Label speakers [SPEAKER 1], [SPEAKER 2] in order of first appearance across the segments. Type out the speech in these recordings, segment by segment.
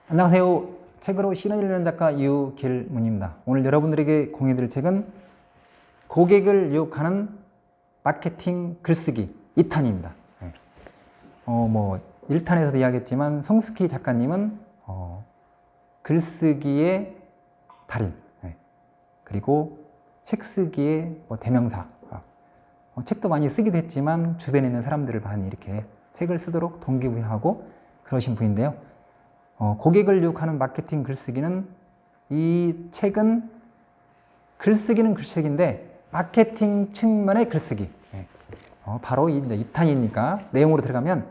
[SPEAKER 1] 안녕하세요. 책으로 시는 읽는 작가 유길문입니다. 오늘 여러분들에게 공유드릴 책은 고객을 유혹하는 마케팅 글쓰기 2탄입니다. 1탄에서도 이야기했지만 성숙희 작가님은 글쓰기의 달인, 그리고 책 쓰기의 대명사. 책도 많이 쓰기도 했지만 주변에 있는 사람들을 많이 이렇게 책을 쓰도록 동기부여하고 그러신 분인데요. 고객을 유혹하는 마케팅 글쓰기는, 이 책은 글쓰기는 글쓰기인데 마케팅 측면의 글쓰기. 바로 이 2탄이니까 내용으로 들어가면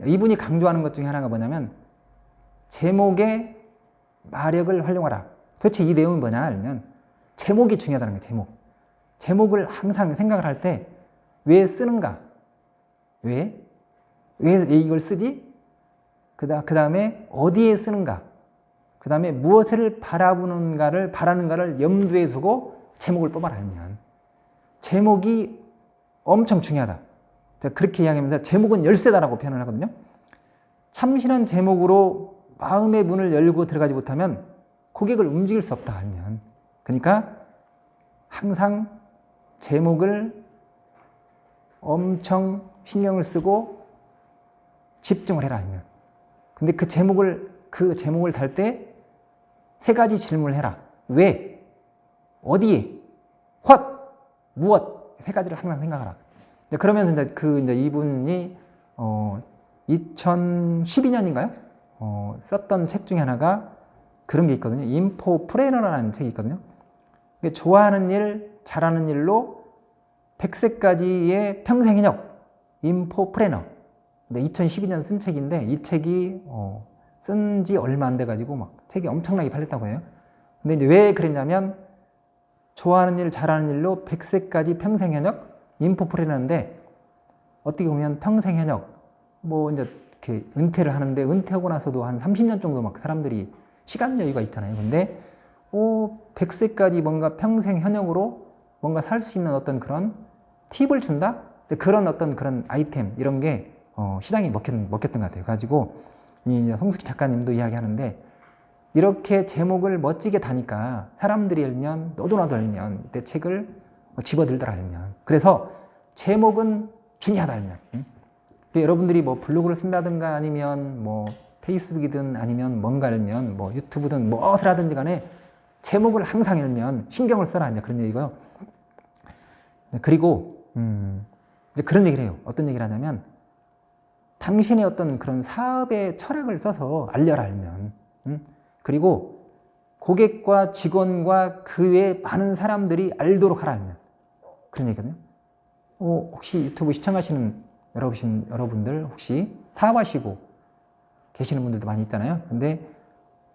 [SPEAKER 1] 이분이 강조하는 것 중에 하나가 뭐냐면 제목의 마력을 활용하라. 도대체 이 내용이 뭐냐 하면 제목이 중요하다는 거예요. 제목을 항상 생각을 할 때 왜 쓰는가? 왜 이걸 쓰지? 그 다음에 어디에 쓰는가? 그 다음에 무엇을 바라는가를 염두에 두고 제목을 뽑아내면 제목이 엄청 중요하다. 그렇게 이야기하면서 제목은 열쇠다라고 표현을 하거든요. 참신한 제목으로 마음의 문을 열고 들어가지 못하면 고객을 움직일 수 없다 하면, 그러니까 항상 제목을 엄청 신경을 쓰고 집중을 해라 하면, 근데 그 제목을 달 때 세 가지 질문을 해라. 왜? 어디에? what? 무엇? 세 가지를 항상 생각하라. 그러면서 이제 이분이 2012년인가요? 썼던 책 중에 하나가 그런 게 있거든요. 인포프레너라는 책이 있거든요. 좋아하는 일, 잘하는 일로 100세까지의 평생 현역, 인포프레너. 2012년 쓴 책인데 이 책이 쓴 지 얼마 안 돼가지고 막 책이 엄청나게 팔렸다고 해요. 근데 이제 왜 그랬냐면 좋아하는 일, 잘하는 일로 100세까지 평생 현역, 인포프레너인데 어떻게 보면 평생 현역, 이제 이렇게 은퇴를 하는데 은퇴하고 나서도 한 30년 정도 막 사람들이 시간 여유가 있잖아요. 근데 100세까지 뭔가 평생 현역으로 뭔가 살 수 있는 어떤 그런 팁을 준다? 그런 어떤 그런 아이템, 이런 게 시장이 먹혔던 것 같아요. 가지고 이 성숙희 작가님도 이야기하는데, 이렇게 제목을 멋지게 다니까 사람들이 알면, 너도 나도 알면 내 책을 집어들더라 알면, 그래서 제목은 중요하다 알면, 여러분들이 블로그를 쓴다든가 아니면 페이스북이든 아니면 뭔가 알면 유튜브든 무엇을 하든지 간에 제목을 항상 알면 신경을 써라, 이제 그런 얘기고요. 그리고 이제 그런 얘기를 해요. 어떤 얘기를 하냐면, 당신의 어떤 그런 사업의 철학을 써서 알려라 알면, 그리고 고객과 직원과 그 외 많은 사람들이 알도록 하라 알면, 그런 얘기거든요. 혹시 유튜브 시청하시는 여러분들 혹시 사업하시고 계시는 분들도 많이 있잖아요. 근데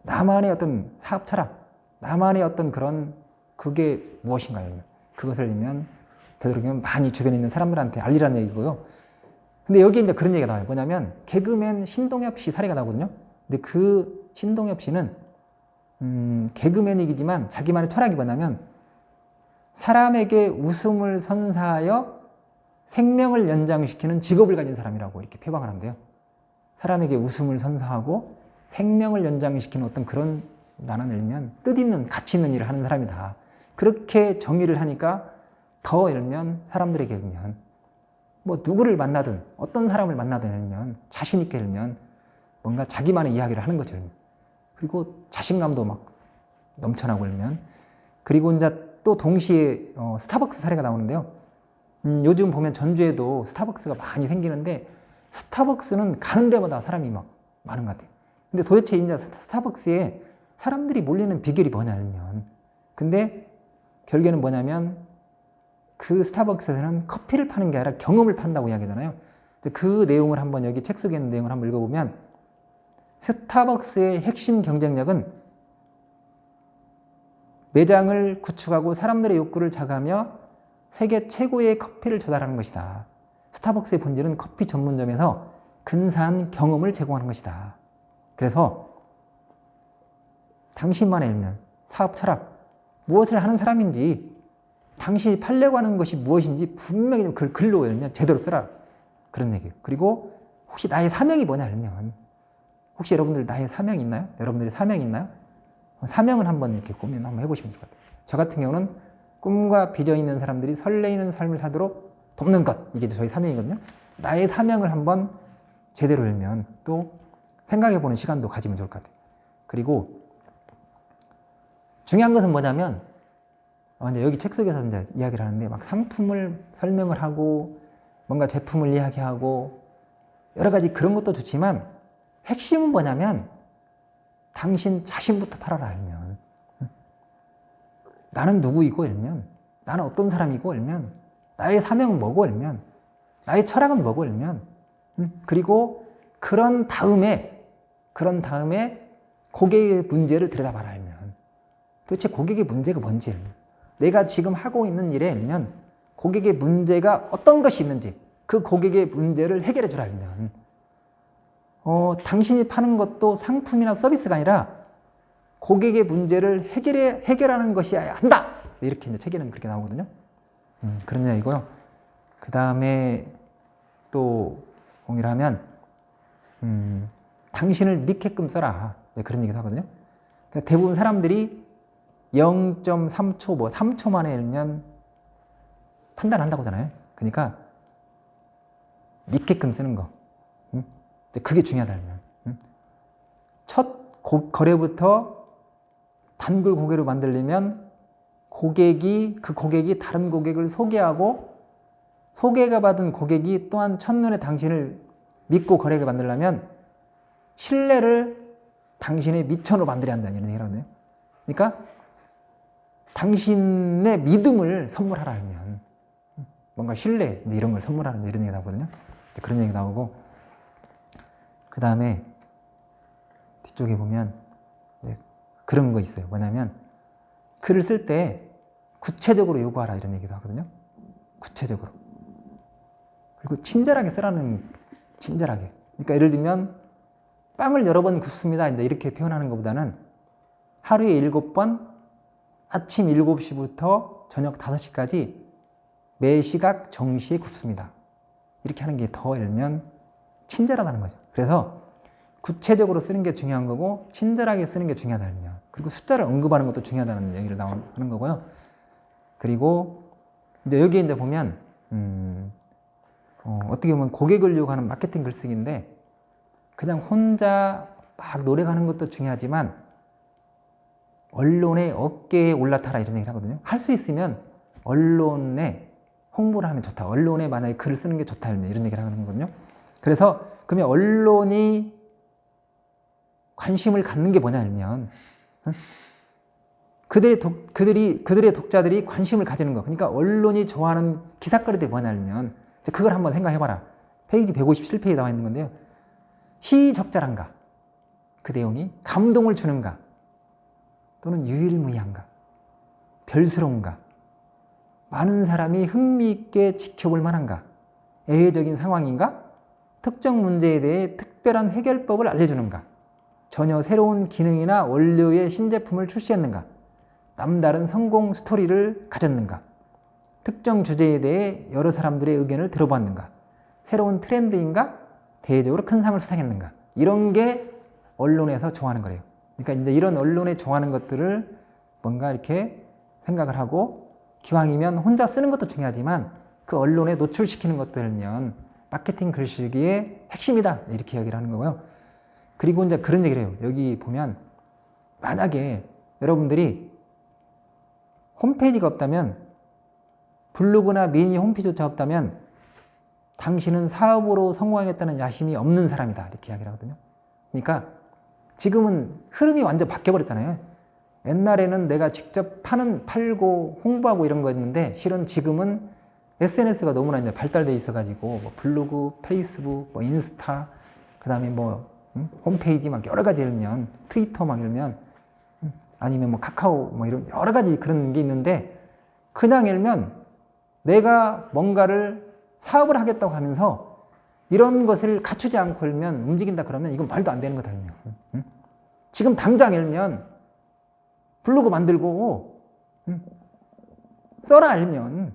[SPEAKER 1] 나만의 어떤 사업 철학, 나만의 어떤 그런 그게 무엇인가요? 그것을 알면 되도록이면 많이 주변에 있는 사람들한테 알리라는 얘기고요. 근데 여기 이제 그런 얘기가 나와요. 뭐냐면 개그맨 신동엽 씨 사례가 나오거든요. 근데 그 신동엽 씨는 개그맨이지만 자기만의 철학이 뭐냐면 사람에게 웃음을 선사하여 생명을 연장시키는 직업을 가진 사람이라고 이렇게 표방을 한대요. 사람에게 웃음을 선사하고 생명을 연장시키는 어떤 그런, 나는 일면 뜻있는 가치 있는 일을 하는 사람이다. 그렇게 정의를 하니까 더 일면 사람들에게 일면 누구를 만나든 어떤 사람을 만나든 일면 자신 있게 일면 뭔가 자기만의 이야기를 하는 거죠. 그리고 자신감도 막 넘쳐나고 일면, 그리고 이제 또 동시에 스타벅스 사례가 나오는데요. 요즘 보면 전주에도 스타벅스가 많이 생기는데 스타벅스는 가는 데마다 사람이 막 많은 것 같아요. 근데 도대체 이제 스타벅스에 사람들이 몰리는 비결이 뭐냐면, 근데 결국에는 뭐냐면 그 스타벅스에서는 커피를 파는 게 아니라 경험을 판다고 이야기하잖아요. 그 내용을 한번, 여기 책 속에 있는 내용을 한번 읽어보면, 스타벅스의 핵심 경쟁력은 매장을 구축하고 사람들의 욕구를 자극하며 세계 최고의 커피를 조달하는 것이다. 스타벅스의 본질은 커피 전문점에서 근사한 경험을 제공하는 것이다. 그래서 당신만의 일면 사업 철학, 무엇을 하는 사람인지, 당신이 팔려고 하는 것이 무엇인지 분명히 그걸 글로 열면 제대로 써라, 그런 얘기예요. 그리고 혹시 나의 사명이 뭐냐 알면 혹시 여러분들 나의 사명이 있나요? 여러분들의 사명이 있나요? 사명을 한번 이렇게 고민 한번 해보시면 좋을 것 같아요. 저 같은 경우는 꿈과 비전 있는 사람들이 설레이는 삶을 사도록 돕는 것, 이게 저희 사명이거든요. 나의 사명을 한번 제대로 알면 또 생각해보는 시간도 가지면 좋을 것 같아요. 그리고 중요한 것은 뭐냐면 이제 여기 책 속에서 이제 이야기를 하는데 막 상품을 설명을 하고 뭔가 제품을 이야기하고 여러 가지 그런 것도 좋지만 핵심은 뭐냐면 당신 자신부터 팔아라 알면 나는 누구이고 알면 나는 어떤 사람이고 알면 나의 사명은 뭐고 알면 나의 철학은 뭐고 알면 그리고 그런 다음에 고객의 문제를 들여다봐라 알면 도대체 고객의 문제가 뭔지 알면 내가 지금 하고 있는 일에 알면 고객의 문제가 어떤 것이 있는지 그 고객의 문제를 해결해 주라 알면 당신이 파는 것도 상품이나 서비스가 아니라 고객의 문제를 해결하는 것이어야 한다. 이렇게 이제 책에는 그렇게 나오거든요. 그런 이야기고요. 그 다음에 또 공유를 하면 당신을 믿게끔 써라. 네, 그런 얘기도 하거든요. 그러니까 대부분 사람들이 0.3초, 뭐 3초 만에 읽면 판단한다고 하잖아요. 그러니까 믿게끔 쓰는 거. 그게 중요하다면. 첫 거래부터 단골 고객을 만들려면 그 고객이 다른 고객을 소개하고 소개가 받은 고객이 또한 첫눈에 당신을 믿고 거래를 만들려면 신뢰를 당신의 미천으로 만들어야 한다 이런 얘기를 하거든요. 그러니까 당신의 믿음을 선물하라 하면 뭔가 신뢰 이런 걸 선물하는 이런 얘기 나오거든요. 그런 얘기 나오고 그 다음에 뒤쪽에 보면 그런 거 있어요. 뭐냐면 글을 쓸 때 구체적으로 요구하라 이런 얘기도 하거든요. 구체적으로. 그리고 친절하게 쓰라는 친절하게. 그러니까 예를 들면 빵을 여러 번 굽습니다. 이렇게 표현하는 것보다는 하루에 7번 아침 7시부터 저녁 5시까지 매 시각 정시에 굽습니다. 이렇게 하는 게 더 알면 친절하다는 거죠. 그래서 구체적으로 쓰는 게 중요한 거고 친절하게 쓰는 게 중요하다 알면 그리고 숫자를 언급하는 것도 중요하다는 얘기를 하는 거고요. 그리고 이제 여기 이제 보면 어떻게 보면 고객을 유혹하는 마케팅 글쓰기인데 그냥 혼자 막 노력하는 것도 중요하지만 언론의 어깨에 올라타라 이런 얘기를 하거든요. 할 수 있으면 언론에 홍보를 하면 좋다. 언론에 만약에 글을 쓰는 게 좋다 이런 얘기를 하는 거거든요. 그래서 그러면 언론이 관심을 갖는 게 뭐냐 하면 그들의 독자들이 관심을 가지는 거. 그러니까 언론이 좋아하는 기사거리들이 뭐냐 하면 그걸 한번 생각해봐라. 페이지 157페이지에 나와 있는 건데요. 시적절한가? 그 내용이 감동을 주는가? 또는 유일무이한가? 별스러운가? 많은 사람이 흥미있게 지켜볼 만한가? 애회적인 상황인가? 특정 문제에 대해 특별한 해결법을 알려주는가? 전혀 새로운 기능이나 원료의 신제품을 출시했는가? 남다른 성공 스토리를 가졌는가? 특정 주제에 대해 여러 사람들의 의견을 들어봤는가? 새로운 트렌드인가? 대외적으로 큰 상을 수상했는가? 이런 게 언론에서 좋아하는 거래요. 그러니까 이제 이런 언론에 좋아하는 것들을 뭔가 이렇게 생각을 하고 기왕이면 혼자 쓰는 것도 중요하지만 그 언론에 노출시키는 것들면 마케팅 글쓰기의 핵심이다 이렇게 이야기를 하는 거고요. 그리고 이제 그런 얘기를 해요. 여기 보면 만약에 여러분들이 홈페이지가 없다면 블로그나 미니 홈페이지조차 없다면 당신은 사업으로 성공하겠다는 야심이 없는 사람이다 이렇게 이야기를 하거든요. 그러니까 지금은 흐름이 완전 바뀌어버렸잖아요. 옛날에는 내가 직접 팔고 홍보하고 이런 거였는데 실은 지금은 SNS가 너무나 이제 발달돼 있어가지고 뭐 블로그, 페이스북, 뭐 인스타, 그 다음에 뭐 홈페이지 막 여러 가지 열면 트위터 막 열면 아니면 뭐 카카오 뭐 이런 여러 가지 그런 게 있는데 그냥 열면 내가 뭔가를 사업을 하겠다고 하면서 이런 것을 갖추지 않고 열면 움직인다 그러면 이건 말도 안 되는 거다. 지금 당장 열면 블로그 만들고 써라 알면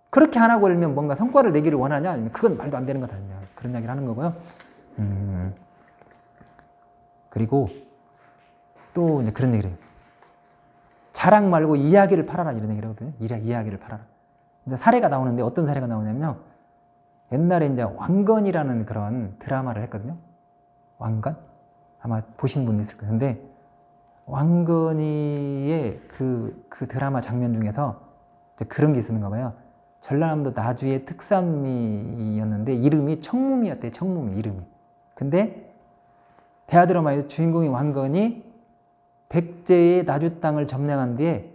[SPEAKER 1] 그렇게 안 하고 열면 뭔가 성과를 내기를 원하냐 아니면 그건 말도 안 되는 거다 알면 그런 이야기를 하는 거고요. 그리고 또 이제 그런 얘기를 해요. 자랑 말고 이야기를 팔아라 이런 얘기를 하거든요. 이야기를 팔아라. 이제 사례가 나오는데 어떤 사례가 나오냐면요. 옛날에 이제 왕건이라는 그런 드라마를 했거든요. 왕건? 아마 보신 분 있을 거예요. 근데 왕건이의 그 드라마 장면 중에서 그런 게 있었는가 봐요. 전라남도 나주의 특산미였는데 이름이 청무미였대요. 청무미 이름이. 근데 대하드라마에서 주인공이 왕건이 백제의 나주 땅을 점령한 뒤에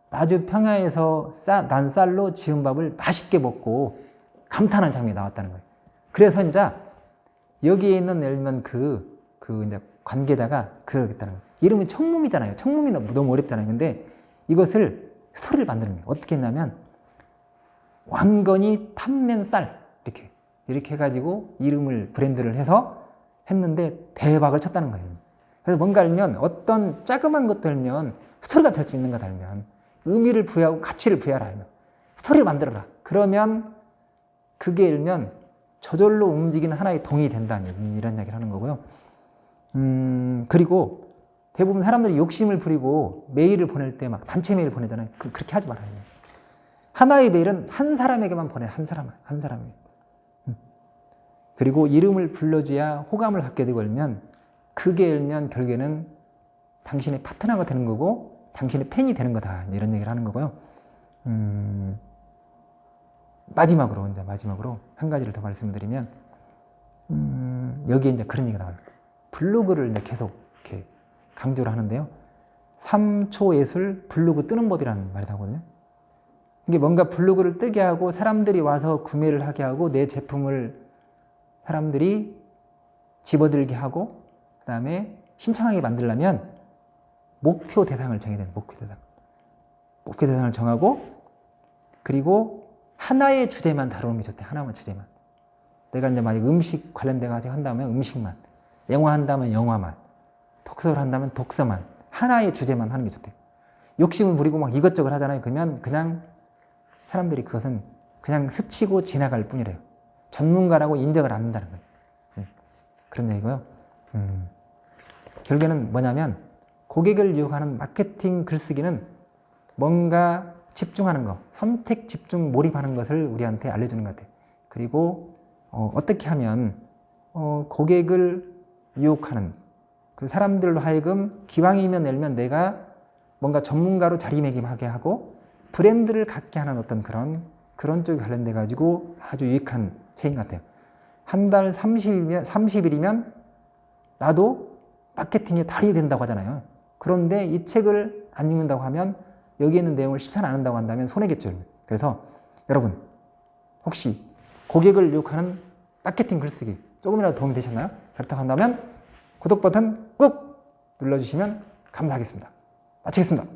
[SPEAKER 1] 나주 평야에서 난 쌀로 지은 밥을 맛있게 먹고 감탄한 장면이 나왔다는 거예요. 그래서 이제 여기에 있는 예를 들면 그 이제 관계자가 그러겠다는 거예요. 이름이 청무미잖아요. 청무미는 너무 어렵잖아요. 근데 이것을 스토리를 만드는 거예요. 어떻게 했냐면 왕건이 탐낸 쌀 이렇게 해가지고 이름을 브랜드를 해서 했는데 대박을 쳤다는 거예요. 그래서 뭔가 알면 어떤 자그만 것도 알면 스토리가 될 수 있는 것 알면 의미를 부여하고 가치를 부여하라 알면 스토리를 만들어라. 그러면 그게 일면 저절로 움직이는 하나의 동이 된다 이런 이야기를 하는 거고요. 그리고 대부분 사람들이 욕심을 부리고 메일을 보낼 때 막 단체 메일 보내잖아요. 그렇게 하지 말아요. 하나의 메일은 한 사람에게만 보내. 한 사람에게. 그리고 이름을 불러줘야 호감을 갖게 되고 일면 그게 일면 결국에는 당신의 파트너가 되는 거고 당신의 팬이 되는 거다 이런 얘기를 하는 거고요. 마지막으로 한 가지를 더 말씀드리면 여기에 이제 그런 얘기가 나와요. 블로그를 이제 계속 이렇게 강조를 하는데요. 3초 예술 블로그 뜨는 법이라는 말이 나오거든요. 이게 뭔가 블로그를 뜨게 하고 사람들이 와서 구매를 하게 하고 내 제품을 사람들이 집어들게 하고 그 다음에 신청하게 만들려면 목표 대상을 정해야 돼요. 목표 대상을 정하고 그리고 하나의 주제만 다루는 게 좋대. 하나만 주제만. 내가 이제 만약 음식 관련돼 가지고 한다면 음식만, 영화 한다면 영화만, 독서를 한다면 독서만, 하나의 주제만 하는 게 좋대. 욕심을 부리고 막 이것저것 하잖아요. 그러면 그냥 사람들이 그것은 그냥 스치고 지나갈 뿐이래요. 전문가라고 인정을 안 한다는 거예요. 그런 얘기고요. 결국에는 뭐냐면 고객을 유혹하는 마케팅 글쓰기는 뭔가 집중하는 거, 선택, 집중, 몰입하는 것을 우리한테 알려주는 것 같아요. 그리고 어떻게 하면 고객을 유혹하는 그 사람들로 하여금 기왕이면 내면 내가 뭔가 전문가로 자리매김하게 하고 브랜드를 갖게 하는 어떤 그런 쪽에 관련돼 가지고 아주 유익한 책인 것 같아요. 한 달 30일이면 나도 마케팅의 달이 된다고 하잖아요. 그런데 이 책을 안 읽는다고 하면 여기에 있는 내용을 실천 안 한다고 한다면 손해겠죠. 그래서 여러분 혹시 고객을 유혹하는 마케팅 글쓰기 조금이라도 도움이 되셨나요? 그렇다고 한다면 구독 버튼 꾹 눌러주시면 감사하겠습니다. 마치겠습니다.